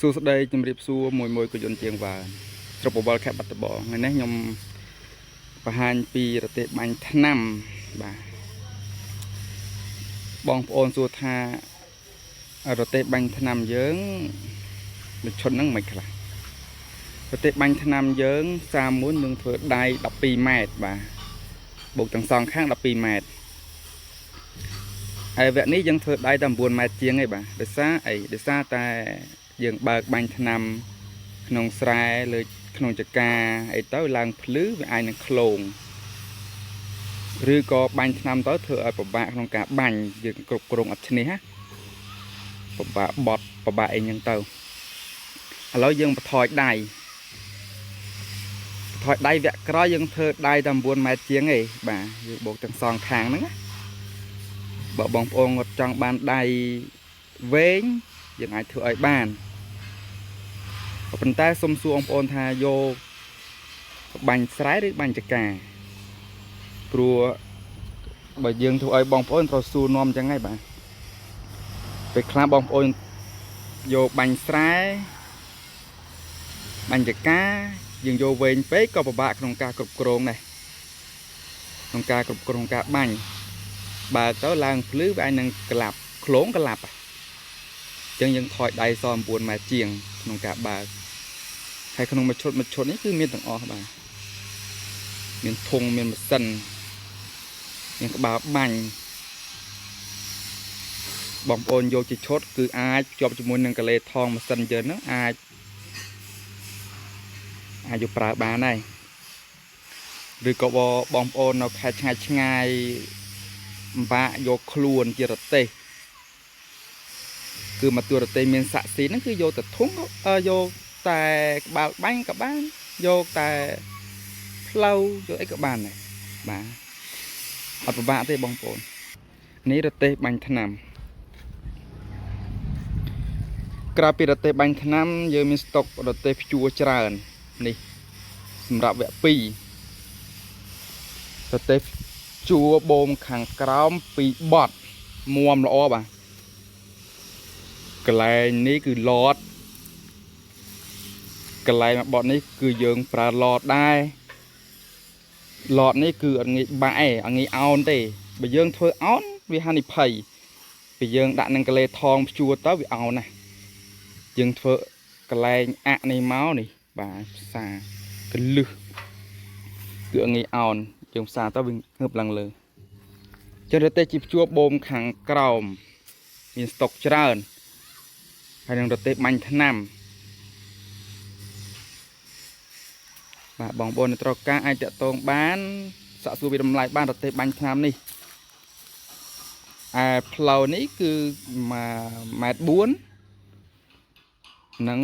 សួស្តីជំរាបសួរមួយក៏យន្តជាងវ៉ាស្រុកបវលខេត្តបាត់ដំបងថ្ងៃនេះខ្ញុំបង្ហាញពីរទេះបាញ់ថ្នាំបាទបងប្អូនសួរថារទេះបាញ់ថ្នាំយើងមិនឈុតហ្នឹងមិនខ្លះរទេះបាញ់ថ្នាំយើង31នឹងធ្វើដៃ12ម៉ែត្របាទបូកទាំងសងខាង12ម៉ែត្រហើយវគ្គនេះយើងធ្វើដៃតែ9ម៉ែត្រជាងឯងបាទដោយសារតែយើងបើកបាញ់ថ្នាំក្នុងស្រែលើក្នុងចកាអីទៅឡើងភ្លឺវាអាចនឹងក្លងឬក៏បាញ់ថ្នាំទៅធ្វើឲ្យពិបាកក្នុងការបាញ់យើងគ្រប់គ្រងអត់ឈ្នះពិបាកបត់ពិបាកអីចឹងទៅឥឡូវយើងបន្ថយដៃវគ្គក្រោយយើងធ្វើដៃតែ9ម៉ែត្រជាងឯងបាទយើងបូកទាំងសងខាងហ្នឹងណាបើបងប្អូនគាត់ចង់បានដៃវែងយើងអាចធ្វើឲ្យបានប៉ុន្តែសូមសួរបងប្អូនថាយកបាញ់ស្រែឬបាញ់ចកាព្រោះបើយើងធ្វើឲ្យបងប្អូនត្រូវសួរនាំអញ្ចឹងហើយបាទពេលខ្លះបងប្អូនយកបាញ់ស្រែបាញ់ចកាយើងយកវែងពេកក៏ពិបាកក្នុងការគ្រប់គ្រងដែរក្នុងការគ្រប់គ្រងការបាញ់បើទៅឡើងភ្លឺវាអាចនឹងក្លាប់ក្លងក្លាប់អញ្ចឹងយើងថយដៃស9ម៉ែត្រជាងក្នុងការបើកហើយក្នុងមួយឈុតនេះគឺមានទាំងអស់បាទមានធុងមានម៉ាស៊ីនមានក្បាលបាញ់បងប្អូនយកជាឈុតគឺអាចភ្ជាប់ជាមួយនឹងកាឡេថងម៉ាស៊ីនយើងហ្នឹងអាចយកប្រើបានដែរឬក៏បងប្អូននៅខេត្តឆ្ងាយម្បាក់យកខ្លួនជារទេះគឺមកទួរទេះមានសាក់ស៊ីហ្នឹងគឺយកតែធុងយកតែក្បាលបាញ់ក៏បានយកតែផ្លូវយកអីក៏បានដែរបាទអត់ពិបាកទេបងប្អូននេះរទេះបាញ់ថ្នាំក្រៅពីរទេះបាញ់ថ្នាំយើងមានស្តុករទេះព្យួរច្រើននេះសម្រាប់វគ្គ2រទេះព្យួរបូមខាងក្រោម2បត់មាំល្អបាទកន្លែងនេះគឺឡតកន្លែងបត់នេះគឺយើងប្រើឡតដែរឡតនេះគឺអត់ងាយបាក់ទេអត់ងាយអោនទេបើយើងធ្វើអោនវាហានិភ័យពេលយើងដាក់នឹងកាឡេថងព្យួរទៅវាអោនណាយើងធ្វើកន្លែងអាក់នេះមកនេះបាទផ្សាកលឹះគឺអត់ងាយអោនយើងផ្សាទៅវាងើបឡើងលើចឹងរទេះជាព្យួរបូមខាងក្រោមមានស្តុកច្រើនហើយនឹងរទេះបាញ់ថ្នាំបាទបងប្អូននៅត្រូវការអាចតាក់ទងបានសាកសួរពីតម្លៃបានរទេះបាញ់ថ្នាំនេះផ្លូវនេះគឺ1.4 ម៉ែត្រនិង